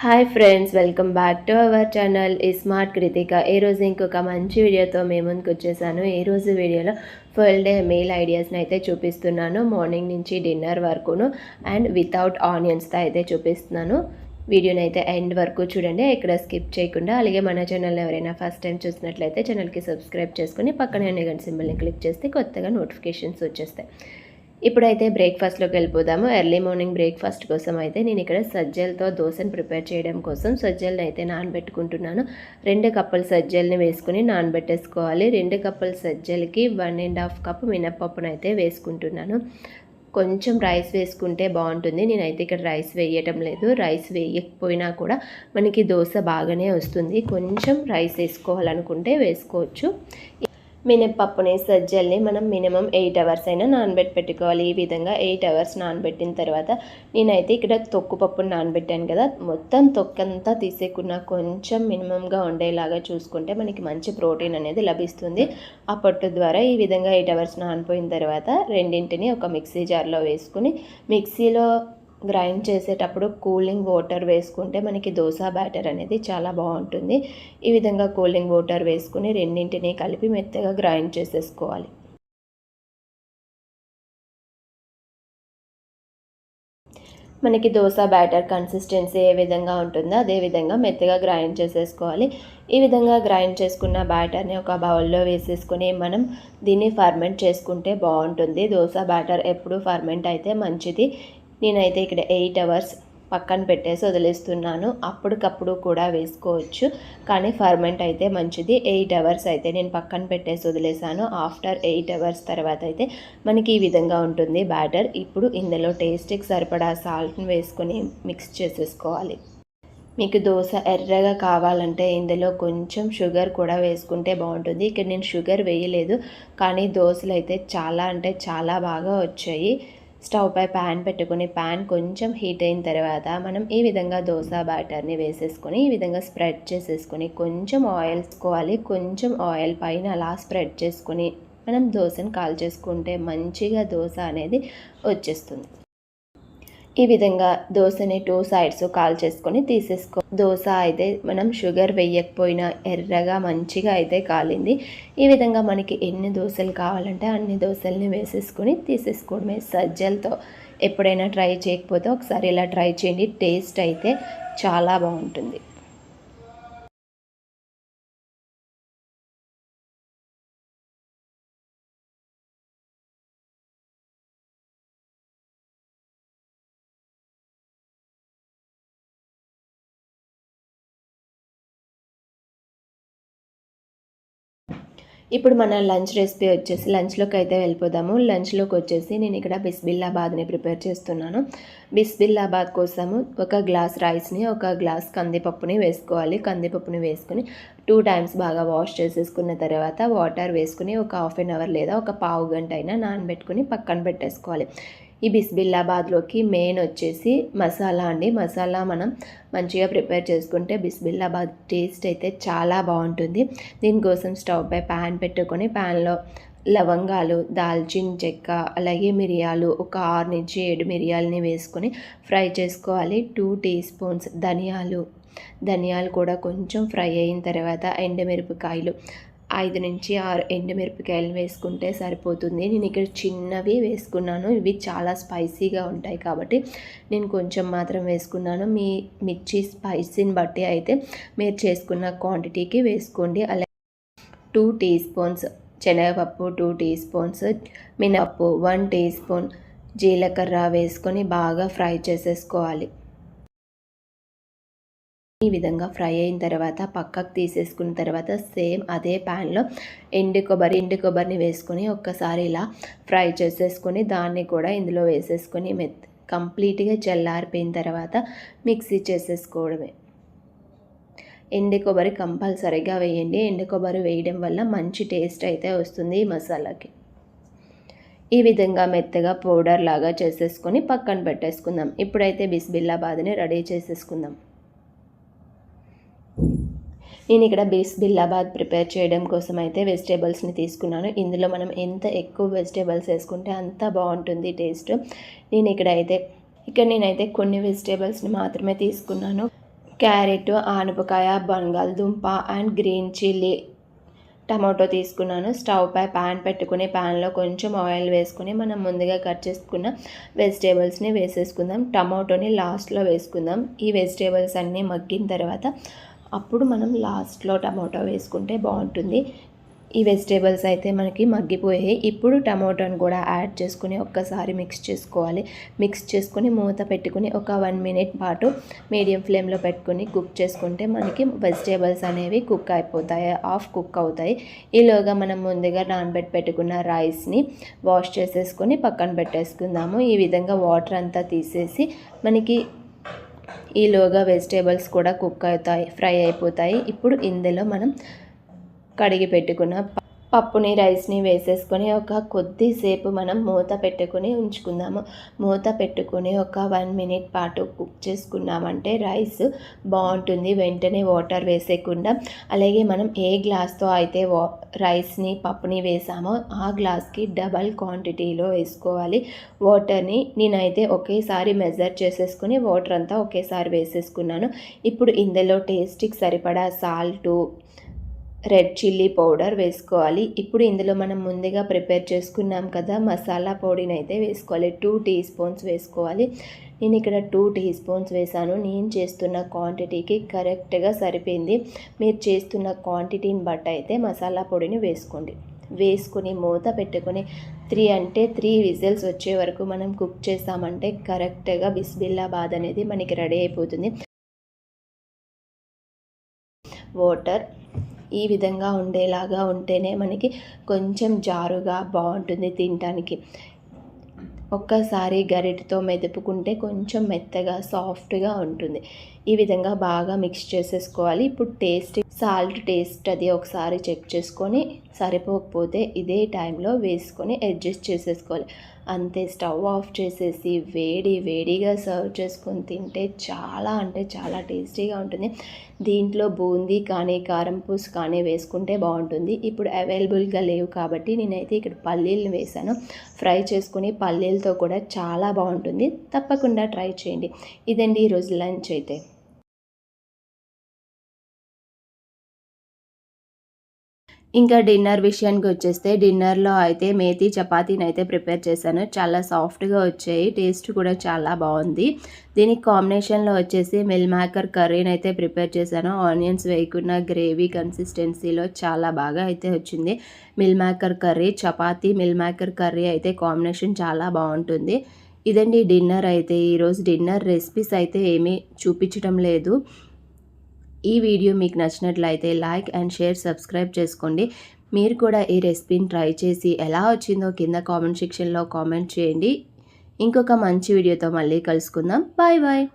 Hi friends, welcome back to our channel smart Krittika. ఈరోజు ఇంకొక మంచి వీడియోతో మేము ముందుకు వచ్చేసాను. ఈరోజు వీడియోలో ఫుల్ డే మీల్ ఐడియాస్ని అయితే చూపిస్తున్నాను. మార్నింగ్ నుంచి డిన్నర్ వరకును అండ్ వితౌట్ ఆనియన్స్తో అయితే చూపిస్తున్నాను. వీడియోని అయితే ఎండ్ వరకు చూడండి, ఇక్కడ స్కిప్ చేయకుండా. అలాగే మన ఛానల్ ఎవరైనా ఫస్ట్ టైం చూసినట్లయితే ఛానల్కి సబ్స్క్రైబ్ చేసుకుని పక్కనే ఉన్న గంట సింబల్ని క్లిక్ చేస్తే కొత్తగా నోటిఫికేషన్స్ వచ్చేస్తాయి. ఇప్పుడైతే బ్రేక్ఫాస్ట్లోకి వెళ్ళిపోదాము. ఎర్లీ మార్నింగ్ బ్రేక్ఫాస్ట్ కోసం అయితే నేను ఇక్కడ సజ్జలతో దోశను ప్రిపేర్ చేయడం కోసం సజ్జలను అయితే నానబెట్టుకుంటున్నాను. 2 కప్పుల సజ్జల్ని వేసుకుని నానబెట్టేసుకోవాలి. 2 కప్పుల సజ్జలకి 1.5 కప్పు మినప్పప్పును అయితే వేసుకుంటున్నాను. కొంచెం రైస్ వేసుకుంటే బాగుంటుంది. నేనైతే ఇక్కడ రైస్ వేయటం లేదు. రైస్ వేయకపోయినా కూడా మనకి దోశ బాగానే వస్తుంది. కొంచెం రైస్ వేసుకోవాలనుకుంటే వేసుకోవచ్చు. మినప్పప్పుని సజ్జల్ని మనం మినిమం 8 అవర్స్ అయినా పెట్టుకోవాలి. ఈ విధంగా 8 అవర్స్ నానబెట్టిన తర్వాత నేనైతే ఇక్కడ తొక్కుపప్పును నానబెట్టాను కదా, మొత్తం తొక్కంతా తీసేకున్న కొంచెం మినిమంగా ఉండేలాగా చూసుకుంటే మనకి మంచి ప్రోటీన్ అనేది లభిస్తుంది. ఆ పొట్టు ద్వారా ఈ విధంగా 8 అవర్స్ నానిపోయిన తర్వాత రెండింటిని ఒక మిక్సీ జార్లో వేసుకుని మిక్సీలో గ్రైండ్ చేసేటప్పుడు కూలింగ్ వాటర్ వేసుకుంటే మనకి దోశ బ్యాటర్ అనేది చాలా బాగుంటుంది. ఈ విధంగా కూలింగ్ వాటర్ వేసుకుని రెండింటిని కలిపి మెత్తగా గ్రైండ్ చేసేసుకోవాలి. మనకి దోశ బ్యాటర్ కన్సిస్టెన్సీ ఏ విధంగా ఉంటుందో అదే విధంగా మెత్తగా గ్రైండ్ చేసేసుకోవాలి. ఈ విధంగా గ్రైండ్ చేసుకున్న బ్యాటర్ని ఒక బౌల్లో వేసేసుకొని మనం దీన్ని ఫర్మెంట్ చేసుకుంటే బాగుంటుంది. దోశ బ్యాటర్ ఎప్పుడు ఫర్మెంట్ అయితే మంచిది. నేనైతే ఇక్కడ 8 అవర్స్ పక్కన పెట్టేసి వదిలేస్తున్నాను. అప్పటికప్పుడు కూడా వేసుకోవచ్చు, కానీ ఫర్మెంట్ అయితే మంచిది. 8 అవర్స్ అయితే నేను పక్కన పెట్టేసి వదిలేసాను. ఆఫ్టర్ 8 అవర్స్ తర్వాత అయితే మనకి ఈ విధంగా ఉంటుంది బ్యాటర్. ఇప్పుడు ఇందులో టేస్ట్కి సరిపడా సాల్ట్ని వేసుకొని మిక్స్ చేసేసుకోవాలి. మీకు దోశ ఎర్రగా కావాలంటే ఇందులో కొంచెం షుగర్ కూడా వేసుకుంటే బాగుంటుంది. ఇక్కడ నేను షుగర్ వేయలేదు, కానీ దోశలు అయితే చాలా అంటే చాలా బాగా వచ్చాయి. స్టవ్ పై ప్యాన్ పెట్టుకుని ప్యాన్ కొంచెం హీట్ అయిన తర్వాత మనం ఈ విధంగా దోశ బ్యాటర్ని వేసేసుకొని ఈ విధంగా స్ప్రెడ్ చేసేసుకొని కొంచెం ఆయిల్ వేసుకోవాలి. కొంచెం ఆయిల్ పైన అలా స్ప్రెడ్ చేసుకొని మనం దోశను కాల్చేసుకుంటే మంచిగా దోశ అనేది వచ్చేస్తుంది. ఈ విధంగా దోశని 2 సైడ్స్ కాల్ చేసుకొని తీసేసుకో. దోశ అయితే మనం షుగర్ వేయకపోయినా ఎర్రగా మంచిగా అయితే కాలింది. ఈ విధంగా మనకి ఎన్ని దోశలు కావాలంటే అన్ని దోశల్ని వేసేసుకొని తీసేసుకోవడమే. సజ్జలతో ఎప్పుడైనా ట్రై చేయకపోతే ఒకసారి ఇలా ట్రై చేయండి. టేస్ట్ అయితే చాలా బాగుంటుంది. ఇప్పుడు మన లంచ్ రెసిపీ వచ్చేసి లంచ్లోకి అయితే వెళ్ళిపోదాము. లంచ్లోకి వచ్చేసి నేను ఇక్కడ బిస్బిల్లాబాద్ని ప్రిపేర్ చేస్తున్నాను. బిస్బిల్లాబాద్ కోసము 1 గ్లాస్ రైస్ని 1 గ్లాస్ కందిపప్పుని వేసుకోవాలి. కందిపప్పుని వేసుకుని 2 టైమ్స్ బాగా వాష్ చేసేసుకున్న తర్వాత వాటర్ వేసుకుని ఒక హాఫ్ అన్ అవర్ లేదా ఒక పావు గంట అయినా నానబెట్టుకుని పక్కన పెట్టేసుకోవాలి. ఈ బిస్బిల్లాబాద్లోకి మెయిన్ వచ్చేసి మసాలా అండి. మసాలా మనం మంచిగా ప్రిపేర్ చేసుకుంటే బిస్బిల్లాబాద్ టేస్ట్ అయితే చాలా బాగుంటుంది. దీనికోసం స్టవ్ పై ప్యాన్ పెట్టుకొని ప్యాన్లో లవంగాలు, దాల్చిన చెక్క, అలాగే మిరియాలు ఒక 6 నుంచి 7 మిరియాలని వేసుకొని ఫ్రై చేసుకోవాలి. 2 టీ స్పూన్స్ ధనియాలు కూడా కొంచెం ఫ్రై అయిన తర్వాత ఎండుమిరపకాయలు 5 నుంచి 6 ఎండుమిరపకాయలు వేసుకుంటే సరిపోతుంది. నేను ఇక్కడ చిన్నవి వేసుకున్నాను. ఇవి చాలా స్పైసీగా ఉంటాయి కాబట్టి నేను కొంచెం మాత్రం వేసుకున్నాను. మీ మిర్చి స్పైసీని బట్టి అయితే మీరు చేసుకున్న క్వాంటిటీకి వేసుకోండి. అలాగే 2 టీ స్పూన్స్ శనగపప్పు, 2 టీ స్పూన్స్ మినపప్పు, 1 టీ స్పూన్ జీలకర్ర వేసుకొని బాగా ఫ్రై చేసేసుకోవాలి. ఈ విధంగా ఫ్రై అయిన తర్వాత పక్కకు తీసేసుకున్న తర్వాత సేమ్ అదే ప్యాన్లో ఎండు కొబ్బరిని వేసుకొని ఒక్కసారి ఇలా ఫ్రై చేసేసుకొని దాన్ని కూడా ఇందులో వేసేసుకొని కంప్లీట్గా చల్లారిపోయిన తర్వాత మిక్సీ చేసేసుకోవడమే. ఎండు కొబ్బరి కంపల్సరీగా వేయండి. ఎండు కొబ్బరి వేయడం వల్ల మంచి టేస్ట్ అయితే వస్తుంది ఈ మసాలాకి. ఈ విధంగా మెత్తగా పౌడర్ లాగా చేసేసుకొని పక్కన పెట్టేసుకుందాం. ఇప్పుడైతే బిస్బిల్లాబాద్ని రెడీ చేసేసుకుందాం. నేను ఇక్కడ బిస్బిల్లాబాద్ ప్రిపేర్ చేయడం కోసం అయితే వెజిటేబుల్స్ని తీసుకున్నాను. ఇందులో మనం ఎంత ఎక్కువ వెజిటేబుల్స్ వేసుకుంటే అంత బాగుంటుంది టేస్ట్. నేనైతే కొన్ని వెజిటేబుల్స్ని మాత్రమే తీసుకున్నాను. క్యారెట్, ఆనపకాయ, బంగాళదుంప అండ్ గ్రీన్ చిల్లీ, టమాటో తీసుకున్నాను. స్టవ్ పై ప్యాన్ పెట్టుకుని ప్యాన్లో కొంచెం ఆయిల్ వేసుకుని మనం ముందుగా కట్ చేసుకున్న వెజిటేబుల్స్ని వేసేసుకుందాం. టమాటోని లాస్ట్లో వేసుకుందాం. ఈ వెజిటేబుల్స్ అన్నీ మగ్గిన తర్వాత అప్పుడు మనం లాస్ట్లో టమాటో వేసుకుంటే బాగుంటుంది. ఈ వెజిటేబుల్స్ అయితే మనకి మగ్గిపోయాయి. ఇప్పుడు టమాటోని కూడా యాడ్ చేసుకుని ఒక్కసారి మిక్స్ చేసుకోవాలి. మిక్స్ చేసుకుని మూత పెట్టుకుని ఒక 1 మినిట్ పాటు మీడియం ఫ్లేమ్లో పెట్టుకుని కుక్ చేసుకుంటే మనకి వెజిటేబుల్స్ అనేవి కుక్ అయిపోతాయి, హాఫ్ కుక్ అవుతాయి. ఈలోగా మనం ముందుగా పెట్టుకున్న రైస్ని వాష్ చేసేసుకొని పక్కన పెట్టేసుకుందాము. ఈ విధంగా వాటర్ అంతా తీసేసి మనకి ఈలోగా వెజిటేబుల్స్ కూడా కుక్ అవుతాయి, ఫ్రై అయిపోతాయి. ఇప్పుడు ఇందులో మనం కడిగి పెట్టుకున్న పప్పుని, రైస్ని వేసేసుకొని ఒక కొద్దిసేపు మనం మూత పెట్టుకుని ఉంచుకుందాము. మూత పెట్టుకుని ఒక 1 మినిట్ పాటు కుక్ చేసుకున్నామంటే రైస్ బాగుంటుంది, వెంటనే వాటర్ వేసేయకుండా. అలాగే మనం ఏ గ్లాస్తో అయితే రైస్ని, పప్పుని వేసామో ఆ గ్లాస్కి డబల్ క్వాంటిటీలో వేసుకోవాలి వాటర్ని. నేనైతే ఒకేసారి మెజర్ చేసేసుకుని వాటర్ అంతా ఒకేసారి వేసేసుకున్నాను. ఇప్పుడు ఇందులో టేస్ట్కి సరిపడా సాల్టు, రెడ్ చిల్లీ పౌడర్ వేసుకోవాలి. ఇప్పుడు ఇందులో మనం ముందుగా ప్రిపేర్ చేసుకున్నాం కదా మసాలా పొడిని అయితే వేసుకోవాలి. 2 టీ స్పూన్స్ వేసుకోవాలి. నేను ఇక్కడ 2 టీ స్పూన్స్ వేసాను. నేను చేస్తున్న క్వాంటిటీకి కరెక్ట్గా సరిపోయింది. మీరు చేస్తున్న క్వాంటిటీని బట్టి అయితే మసాలా పొడిని వేసుకోండి. వేసుకుని మూత పెట్టుకొని 3 విజిల్స్ వచ్చే వరకు మనం కుక్ చేసామంటే కరెక్ట్గా బిస్మిల్లాబాద్ అనేది మనకి రెడీ అయిపోతుంది. వాటర్ ఈ విధంగా ఉండేలాగా ఉంటేనే మనకి కొంచెం జారుగా బాగుంటుంది తినడానికి. ఒక్కసారి గరిటెతో మెదుపుకుంటే కొంచెం మెత్తగా సాఫ్ట్గా ఉంటుంది. ఈ విధంగా బాగా మిక్స్ చేసేసుకోవాలి. ఇప్పుడు సాల్ట్ టేస్ట్ అది ఒకసారి చెక్ చేసుకొని సరిపోకపోతే ఇదే టైంలో వేసుకొని అడ్జస్ట్ చేసేసుకోవాలి. అంతే, స్టవ్ ఆఫ్ చేసేసి వేడిగా సర్వ్ చేసుకొని తింటే చాలా అంటే చాలా టేస్టీగా ఉంటుంది. దీంట్లో బూందీ కానీ కారం పూస కానీ వేసుకుంటే బాగుంటుంది. ఇప్పుడు అవైలబుల్గా లేవు కాబట్టి నేనైతే ఇక్కడ పల్లీలను వేసాను. ఫ్రై చేసుకుని పల్లీలతో కూడా చాలా బాగుంటుంది. తప్పకుండా ట్రై చేయండి. ఇదండి ఈరోజు లంచ్ అయితే. ఇంకా డిన్నర్ విషయానికి వచ్చేస్తే డిన్నర్లో అయితే మేతి చపాతీని అయితే ప్రిపేర్ చేశాను. చాలా సాఫ్ట్గా వచ్చాయి, టేస్ట్ కూడా చాలా బాగుంది. దీనికి కాంబినేషన్లో వచ్చేసి మిల్ మేకర్ కర్రీని అయితే ప్రిపేర్ చేశాను. ఆనియన్స్ వేయకుండా గ్రేవీ కన్సిస్టెన్సీలో చాలా బాగా అయితే వచ్చింది. Meal maker curry, chapati, meal maker curry అయితే కాంబినేషన్ చాలా బాగుంటుంది. ఇదండి డిన్నర్ అయితే. ఈరోజు డిన్నర్ రెసిపీస్ అయితే ఏమీ చూపించడం లేదు. ఈ వీడియో మీకు నచ్చినట్లయితే లైక్ అండ్ షేర్, సబ్స్క్రైబ్ చేసుకోండి. మీరు కూడా ఈ రెసిపీని ట్రై చేసి ఎలా వచ్చిందో కింద కామెంట్ సెక్షన్లో కామెంట్ చేయండి. ఇంకొక మంచి వీడియోతో మళ్ళీ కలుసుకుందాం. Bye bye.